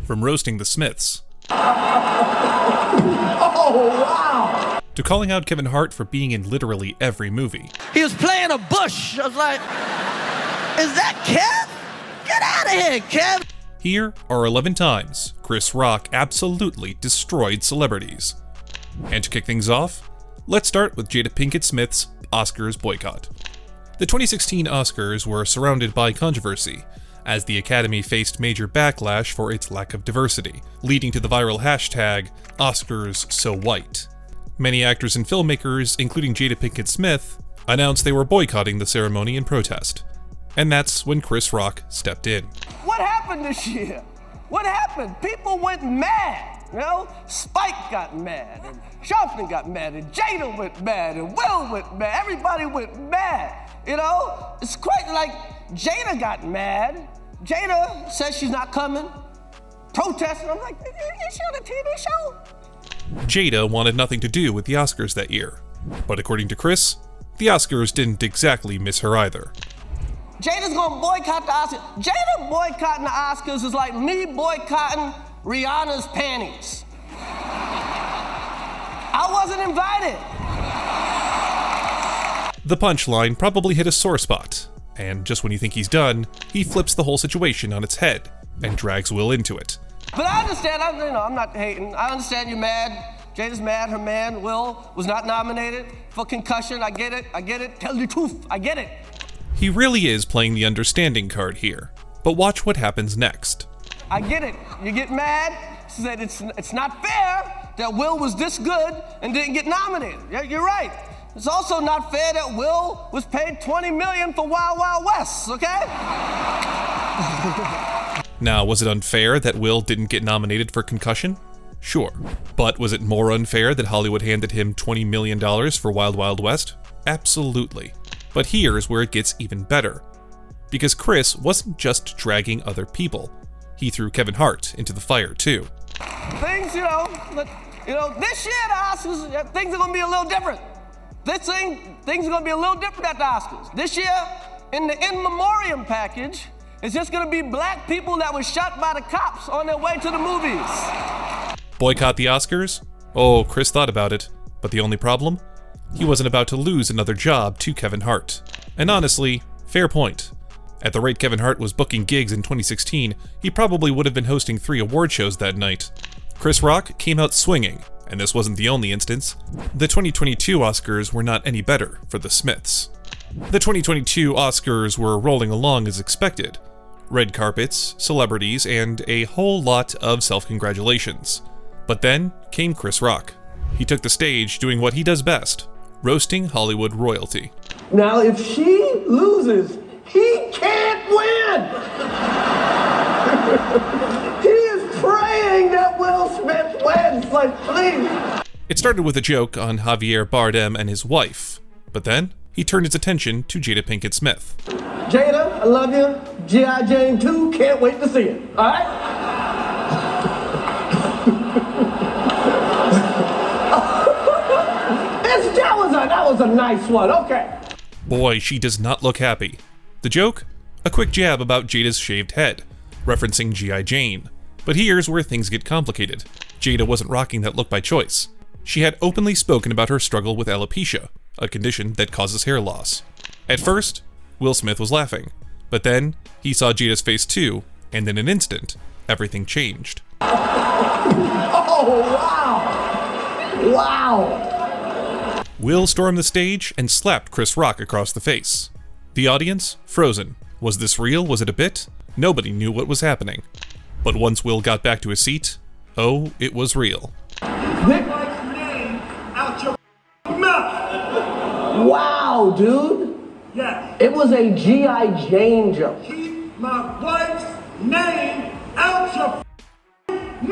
From roasting the Smiths, Oh, wow! to calling out Kevin Hart for being in literally every movie. He was playing a bush. I was like, is that Kev? Get out of here, Kev! Here are 11 times Chris Rock absolutely destroyed celebrities. And to kick things off, let's start with Jada Pinkett Smith's Oscars boycott. The 2016 Oscars were surrounded by controversy, as the Academy faced major backlash for its lack of diversity, leading to the viral hashtag #OscarsSoWhite. Many actors and filmmakers, including Jada Pinkett Smith, announced they were boycotting the ceremony in protest. And that's when Chris Rock stepped in. What happened this year? What happened? People went mad, you know? Spike got mad, and Sharpton got mad, and Jada went mad, and Will went mad. Everybody went mad, you know? It's quite like Jada got mad. Jada says she's not coming, protesting. I'm like, is she on a TV show? Jada wanted nothing to do with the Oscars that year. But according to Chris, the Oscars didn't exactly miss her either. Jada's gonna boycott the Oscars. Jada boycotting the Oscars is like me boycotting Rihanna's panties. I wasn't invited. The punchline probably hit a sore spot, and just when you think he's done, he flips the whole situation on its head and drags Will into it. But I understand, I'm not hating. I understand you're mad. Jada's mad, her man, Will, was not nominated for concussion. I get it. Tell the truth, I get it. He really is playing the understanding card here, but watch what happens next. I get it. You get mad, said it's not fair that Will was this good and didn't get nominated. Yeah, you're right. It's also not fair that Will was paid $20 million for Wild Wild West, okay? Now, was it unfair that Will didn't get nominated for concussion? Sure. But was it more unfair that Hollywood handed him $20 million for Wild Wild West? Absolutely. But here's where it gets even better. Because Chris wasn't just dragging other people. He threw Kevin Hart into the fire too. This year the Oscars, things are gonna be a little different. Things are gonna be a little different at the Oscars. This year, in the in memoriam package, it's just gonna be black people that were shot by the cops on their way to the movies. Boycott the Oscars? Oh, Chris thought about it. But the only problem? He wasn't about to lose another job to Kevin Hart. And honestly, fair point. At the rate Kevin Hart was booking gigs in 2016, he probably would have been hosting 3 award shows that night. Chris Rock came out swinging, and this wasn't the only instance. The 2022 Oscars were not any better for the Smiths. The 2022 Oscars were rolling along as expected. Red carpets, celebrities, and a whole lot of self-congratulations. But then came Chris Rock. He took the stage doing what he does best, roasting Hollywood royalty. Now, if she loses, he can't win! He is praying that Will Smith wins, like, please! It started with a joke on Javier Bardem and his wife, but then he turned his attention to Jada Pinkett Smith. Jada, I love you. G.I. Jane 2, can't wait to see it, alright? That was a nice one, okay. Boy, she does not look happy. The joke? A quick jab about Jada's shaved head, referencing G.I. Jane. But here's where things get complicated. Jada wasn't rocking that look by choice. She had openly spoken about her struggle with alopecia, a condition that causes hair loss. At first, Will Smith was laughing, but then he saw Jada's face too, and in an instant, everything changed. Oh, wow! Wow! Will stormed the stage and slapped Chris Rock across the face. The audience, frozen. Was this real? Was it a bit? Nobody knew what was happening. But once Will got back to his seat, oh, it was real. Get my name out your mouth! Wow, dude! Yes. It was a G.I. Jane joke. Keep my wife's name out your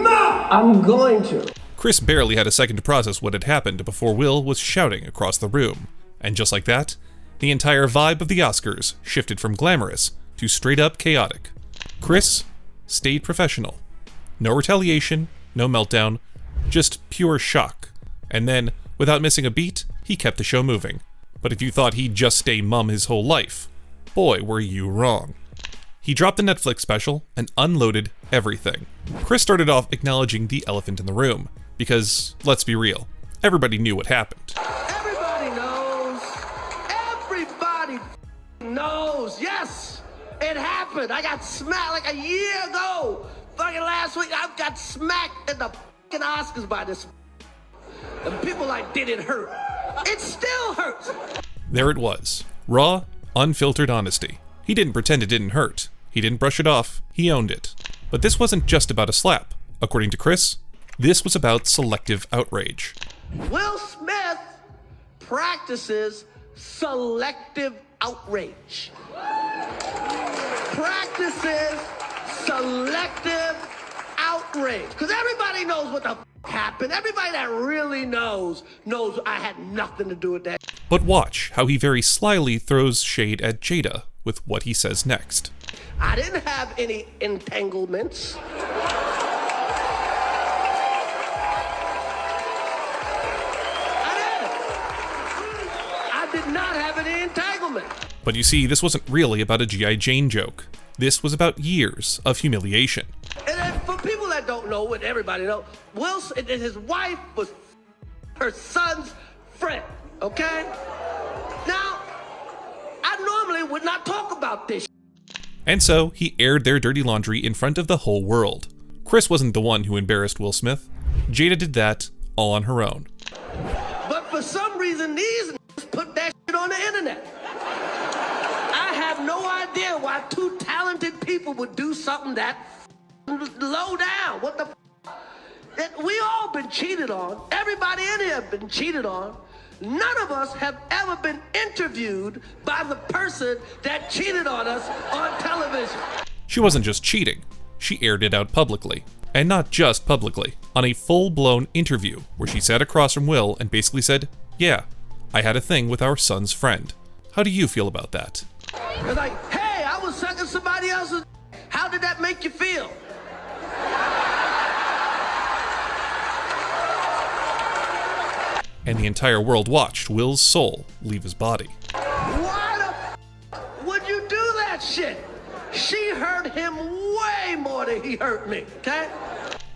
mouth! I'm going to. Chris barely had a second to process what had happened before Will was shouting across the room. And just like that, the entire vibe of the Oscars shifted from glamorous to straight up chaotic. Chris stayed professional. No retaliation, no meltdown, just pure shock. And then, without missing a beat, he kept the show moving. But if you thought he'd just stay mum his whole life, boy were you wrong. He dropped the Netflix special and unloaded everything. Chris started off acknowledging the elephant in the room, because, let's be real, everybody knew what happened. Everybody knows. Everybody knows. Yes, it happened. I got smacked like a year ago. Fucking last week, I got smacked in the fucking Oscars by this. And people like, did it hurt? It still hurts. There it was. Raw, unfiltered honesty. He didn't pretend it didn't hurt. He didn't brush it off. He owned it. But this wasn't just about a slap. According to Chris, this was about selective outrage. Will Smith practices selective outrage. Practices selective outrage. Because everybody knows what the happened. Everybody that really knows I had nothing to do with that. But watch how he very slyly throws shade at Jada with what he says next. I didn't have any entanglements. I did not have any entanglement. But you see, this wasn't really about a G.I. Jane joke. This was about years of humiliation. And then for people that don't know, and everybody know, Wilson and his wife was her son's friend, okay? Now, I normally would not talk about this. And so, he aired their dirty laundry in front of the whole world. Chris wasn't the one who embarrassed Will Smith. Jada did that all on her own. But for some reason, these put that shit on the internet. I have no idea why two talented people would do something that low down. What the we all been cheated on. Everybody in here have been cheated on. None of us have ever been interviewed by the person that cheated on us on television. She wasn't just cheating, she aired it out publicly. And not just publicly, on a full-blown interview where she sat across from Will and basically said, yeah, I had a thing with our son's friend. How do you feel about that? It's like, hey, I was sucking somebody else's. How did that make you feel? And the entire world watched Will's soul leave his body. Why the would you do that shit? She hurt him way more than he hurt me, okay?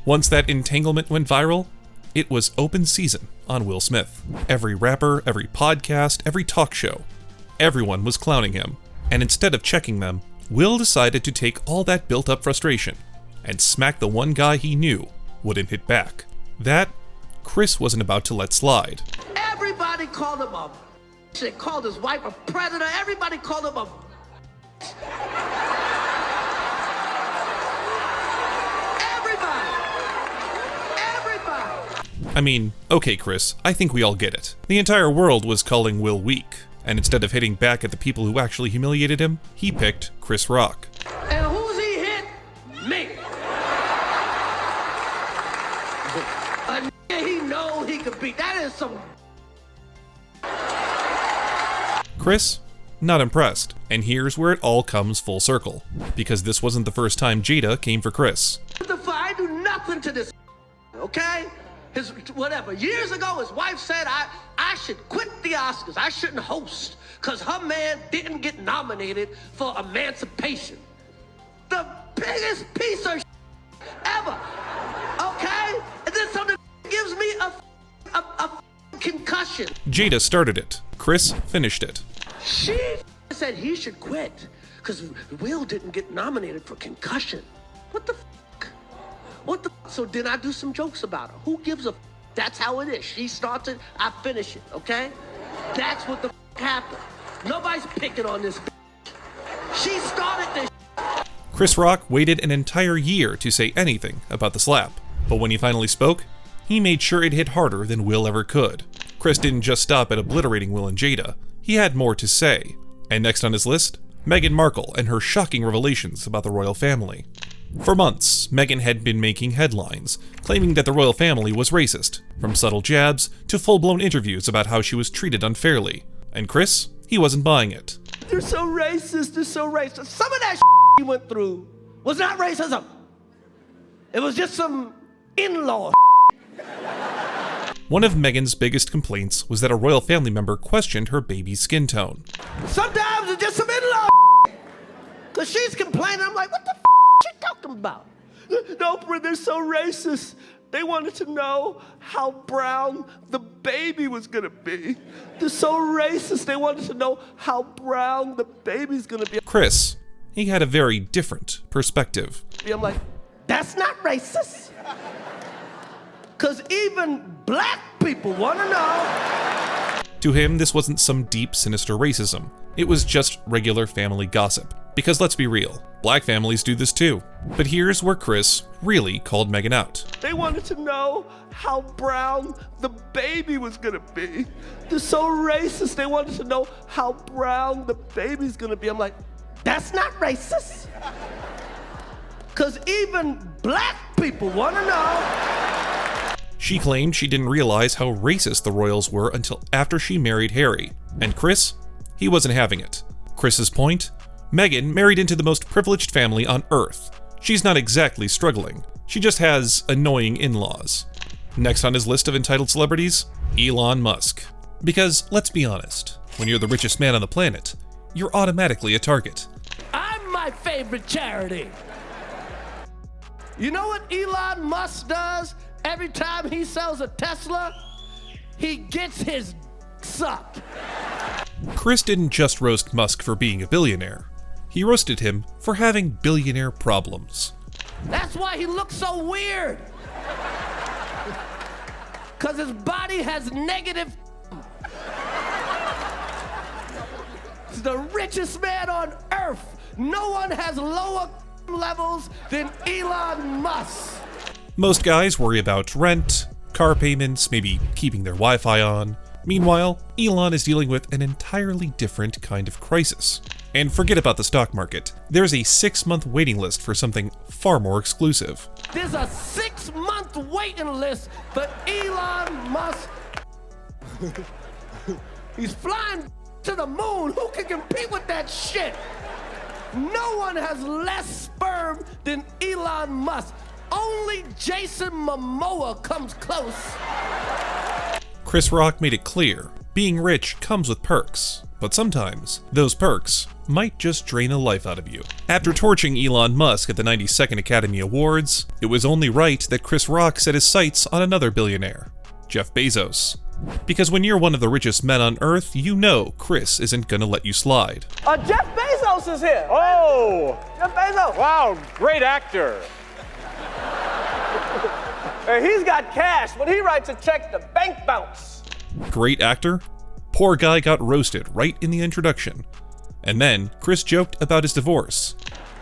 Once that entanglement went viral, it was open season on Will Smith. Every rapper, every podcast, every talk show, everyone was clowning him. And instead of checking them, Will decided to take all that built-up frustration and smack the one guy he knew wouldn't hit back. That, Chris wasn't about to let slide. Everybody called him a shit, called his wife a predator. Everybody called him a Everybody. I mean, okay, Chris, I think we all get it. The entire world was calling Will weak, and instead of hitting back at the people who actually humiliated him, he picked Chris Rock. And who's he hit? Me. A nigga he know he could beat. That is some. Chris, not impressed. And here's where it all comes full circle, because this wasn't the first time Jada came for Chris. I do nothing to this, okay? His whatever. Years ago, his wife said I should quit the Oscars. I shouldn't host because her man didn't get nominated for Emancipation. The biggest piece of ever, okay? And then something gives me a concussion. Jada started it. Chris finished it. She said he should quit because Will didn't get nominated for concussion. What the fuck? What the fuck? So then I do some jokes about her. Who gives a fuck? That's how it is. She starts it, I finish it, okay? That's what the fuck happened. Nobody's picking on this bitch. She started this. Chris Rock waited an entire year to say anything about the slap. But when he finally spoke, he made sure it hit harder than Will ever could. Chris didn't just stop at obliterating Will and Jada. He had more to say. And next on his list, Meghan Markle and her shocking revelations about the royal family. For months, Meghan had been making headlines, claiming that the royal family was racist, from subtle jabs to full-blown interviews about how she was treated unfairly. And Chris, he wasn't buying it. They're so racist, they're so racist. Some of that he went through was not racism. It was just some in-law. One of Meghan's biggest complaints was that a royal family member questioned her baby's skin tone. Sometimes it's just some in-law. Because she's complaining. I'm like, what the she talking about? No, they're so racist. They wanted to know how brown the baby was gonna be. They're so racist. They wanted to know how brown the baby's gonna be. Chris, he had a very different perspective. I'm like, that's not racist. Because even black people want to know. To him, this wasn't some deep, sinister racism. It was just regular family gossip. Because let's be real, black families do this too. But here's where Chris really called Megan out. They wanted to know how brown the baby was gonna be. They're so racist. They wanted to know how brown the baby's gonna be. I'm like, that's not racist. Because even black people want to know. She claimed she didn't realize how racist the royals were until after she married Harry. And Chris, he wasn't having it. Chris's point? Meghan married into the most privileged family on Earth. She's not exactly struggling. She just has annoying in-laws. Next on his list of entitled celebrities, Elon Musk. Because, let's be honest, when you're the richest man on the planet, you're automatically a target. I'm my favorite charity. You know what Elon Musk does every time he sells a Tesla? He gets his sucked. Chris didn't just roast Musk for being a billionaire. He roasted him for having billionaire problems. That's why he looks so weird. Because his body has negative. He's the richest man on Earth. No one has lower levels than Elon Musk. Most guys worry about rent, car payments, maybe keeping their Wi-Fi on. Meanwhile, Elon is dealing with an entirely different kind of crisis. And forget about the stock market. There's a 6-month waiting list for something far more exclusive. There's a 6-month waiting list for Elon Musk. He's flying to the moon. Who can compete with that shit? No one has less sperm than Elon Musk. Only Jason Momoa comes close. Chris Rock made it clear, being rich comes with perks, but sometimes those perks might just drain the life out of you. After torching Elon Musk at the 92nd Academy Awards, it was only right that Chris Rock set his sights on another billionaire, Jeff Bezos. Because when you're one of the richest men on Earth, you know Chris isn't gonna let you slide. Jeff Bezos is here. Oh! Jeff Bezos. Wow, great actor. Hey, he's got cash. When he writes a check, the bank bounce. Great actor? Poor guy got roasted right in the introduction. And then Chris joked about his divorce.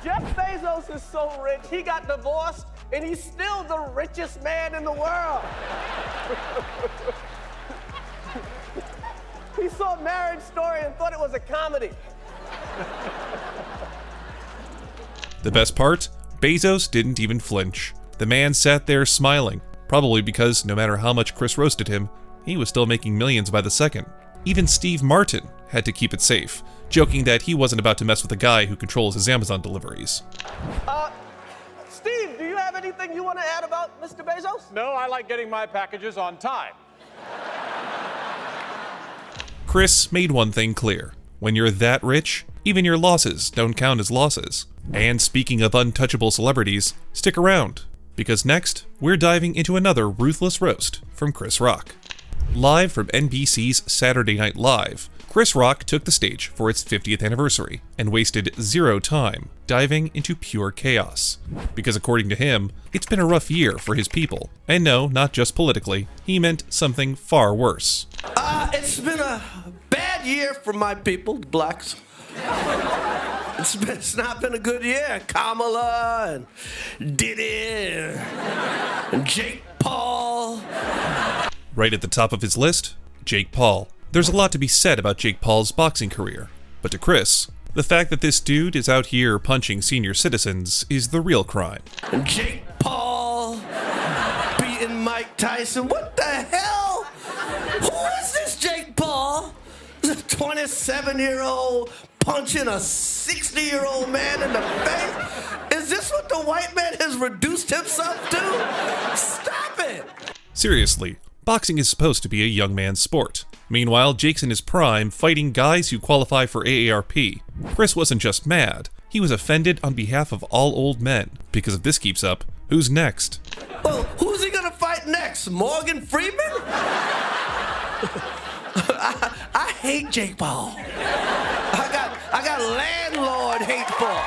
Jeff Bezos is so rich, he got divorced, and he's still the richest man in the world. He saw Marriage Story and thought it was a comedy. The best part? Bezos didn't even flinch. The man sat there smiling, probably because no matter how much Chris roasted him, he was still making millions by the second. Even Steve Martin had to keep it safe, joking that he wasn't about to mess with a guy who controls his Amazon deliveries. Steve, do you have anything you want to add about Mr. Bezos? No, I like getting my packages on time. Chris made one thing clear. When you're that rich, even your losses don't count as losses. And speaking of untouchable celebrities, stick around, because next, we're diving into another ruthless roast from Chris Rock. Live from NBC's Saturday Night Live, Chris Rock took the stage for its 50th anniversary and wasted zero time diving into pure chaos. Because according to him, it's been a rough year for his people. And no, not just politically, he meant something far worse. It's been a bad year for my people, blacks. It's not been a good year. Kamala and Diddy and Jake Paul. Right at the top of his list, Jake Paul. There's a lot to be said about Jake Paul's boxing career, but to Chris, the fact that this dude is out here punching senior citizens is the real crime. And Jake Paul beating Mike Tyson. What the hell? Who is this Jake Paul? A 27-year-old punching a 60-year-old man in the face? Is this what the white man has reduced himself to? Stop it! Seriously, boxing is supposed to be a young man's sport. Meanwhile, Jake's in his prime fighting guys who qualify for AARP. Chris wasn't just mad, he He was offended on behalf of all old men, because if this keeps up, who's next? Well, who's he gonna fight next? Morgan Freeman? I hate Jake Paul. I got landlord hate for him.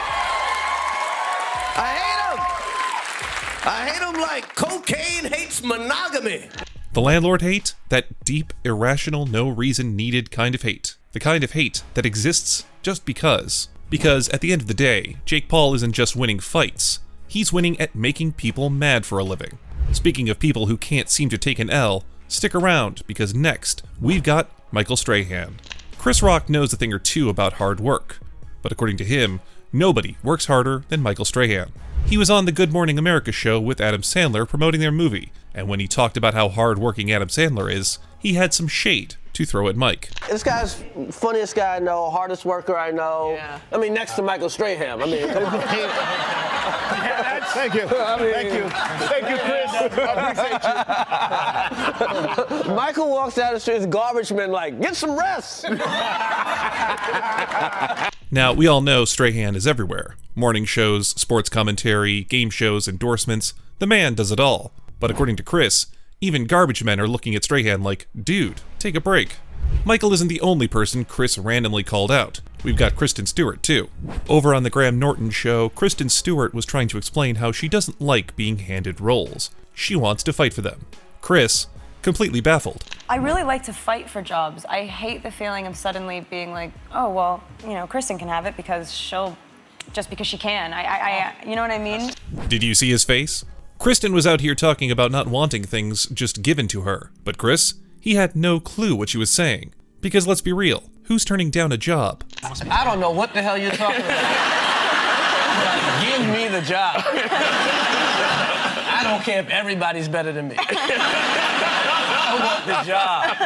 I hate him like cocaine hates monogamy. The landlord hate? That deep, irrational, no reason needed kind of hate. The kind of hate that exists just because. Because at the end of the day, Jake Paul isn't just winning fights. He's winning at making people mad for a living. Speaking of people who can't seem to take an L, stick around, because next, we've got Michael Strahan. Chris Rock knows a thing or two about hard work, but according to him, nobody works harder than Michael Strahan. He was on the Good Morning America show with Adam Sandler promoting their movie, and when he talked about how hard-working Adam Sandler is, he had some shade to throw at Mike. This guy's funniest guy I know, hardest worker I know. Yeah. I mean, next to Michael Strahan. I mean, come on. Thank you. Thank you. Thank you, Chris. I appreciate you. Michael walks down the street as garbage men like, get some rest. Now, we all know Strahan is everywhere. Morning shows, sports commentary, game shows, endorsements. The man does it all. But according to Chris, even garbage men are looking at Strahan like, dude, take a break. Michael isn't the only person Chris randomly called out. We've got Kristen Stewart, too. Over on the Graham Norton show, Kristen Stewart was trying to explain how she doesn't like being handed roles. She wants to fight for them. Chris, completely baffled. I really like to fight for jobs. I hate the feeling of suddenly being like, oh, well, you know, Kristen can have it because just because she can. You know what I mean? Did you see his face? Kristen was out here talking about not wanting things just given to her. But Chris, he had no clue what she was saying. Because let's be real, who's turning down a job? I don't know what the hell you're talking about. Give me the job. I don't care if everybody's better than me. I want the job.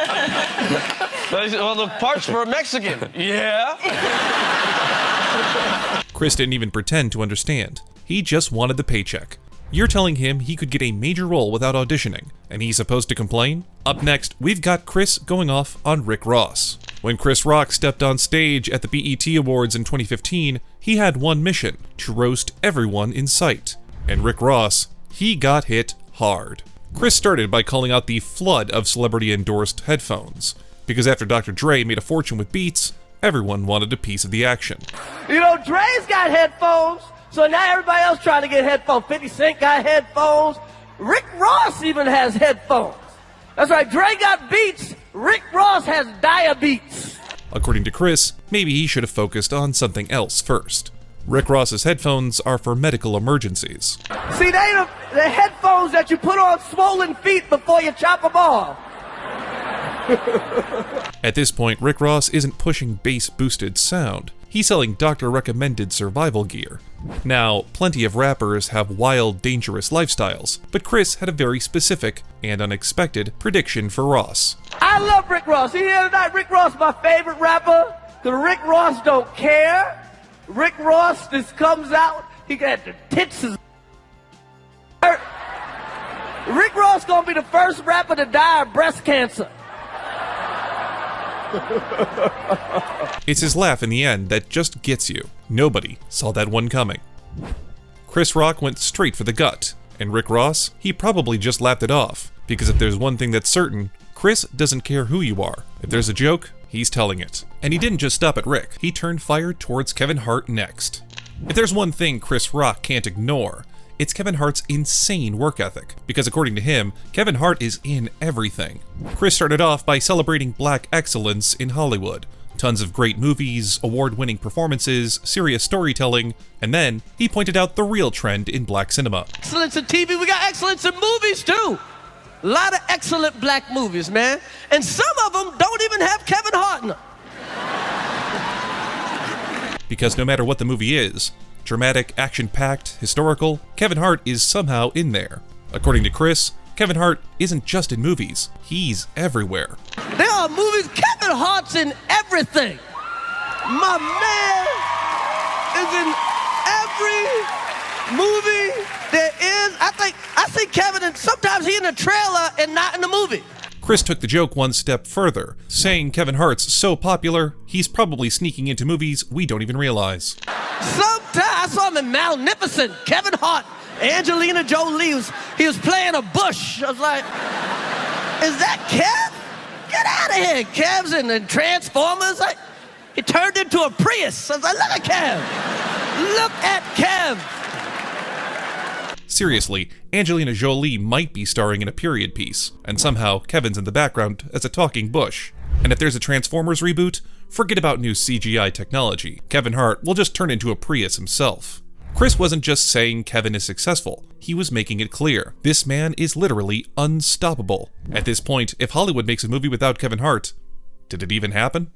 Well, the parts for a Mexican. Yeah. Chris didn't even pretend to understand. He just wanted the paycheck. You're telling him he could get a major role without auditioning, and he's supposed to complain? Up next, we've got Chris going off on Rick Ross. When Chris Rock stepped on stage at the BET Awards in 2015, he had one mission, to roast everyone in sight. And Rick Ross, he got hit hard. Chris started by calling out the flood of celebrity-endorsed headphones, because after Dr. Dre made a fortune with Beats, everyone wanted a piece of the action. You know, Dre's got headphones, so now everybody else trying to get headphones. 50 Cent got headphones. Rick Ross even has headphones. That's right, Dre got Beats. Rick Ross has diabetes. According to Chris, maybe he should have focused on something else first. Rick Ross's headphones are for medical emergencies. See, they the headphones that you put on swollen feet before you chop them off. At this point, Rick Ross isn't pushing bass-boosted sound. He's selling doctor-recommended survival gear. Now, plenty of rappers have wild, dangerous lifestyles, but Chris had a very specific and unexpected prediction for Ross. I love Rick Ross. See here tonight, Rick Ross, my favorite rapper. Because Rick Ross don't care. Rick Ross just comes out, he got the tits. Rick Ross gonna be the first rapper to die of breast cancer. It's his laugh in the end that just gets you. Nobody saw that one coming. Chris Rock went straight for the gut, and Rick Ross, he probably just laughed it off, because if there's one thing that's certain, Chris doesn't care who you are. If there's a joke, he's telling it. And he didn't just stop at Rick, he turned fire towards Kevin Hart next. If there's one thing Chris Rock can't ignore, it's Kevin Hart's insane work ethic, because according to him, Kevin Hart is in everything. Chris started off by celebrating black excellence in Hollywood. Tons of great movies, award-winning performances, serious storytelling, and then he pointed out the real trend in black cinema. Excellence in TV, we got excellence in movies too. A lot of excellent black movies, man. And some of them don't even have Kevin Hart in them. Because no matter what the movie is, dramatic, action-packed, historical, Kevin Hart is somehow in there. According to Chris, Kevin Hart isn't just in movies, he's everywhere. There are movies, Kevin Hart's in everything. My man is in every movie there is. I see Kevin, and sometimes he in the trailer and not in the movie. Chris took the joke one step further, saying Kevin Hart's so popular, he's probably sneaking into movies we don't even realize. Sometime I saw him in Magnificent. Kevin Hart, Angelina Jolie, he was playing a bush. I was like, is that Kev? Get out of here. Kev's in the Transformers. He turned into a Prius. I was like, look at Kev. Look at Kev. Seriously, Angelina Jolie might be starring in a period piece, and somehow Kevin's in the background as a talking bush. And if there's a Transformers reboot, forget about new CGI technology. Kevin Hart will just turn into a Prius himself. Chris wasn't just saying Kevin is successful, he was making it clear. This man is literally unstoppable. At this point, if Hollywood makes a movie without Kevin Hart, did it even happen?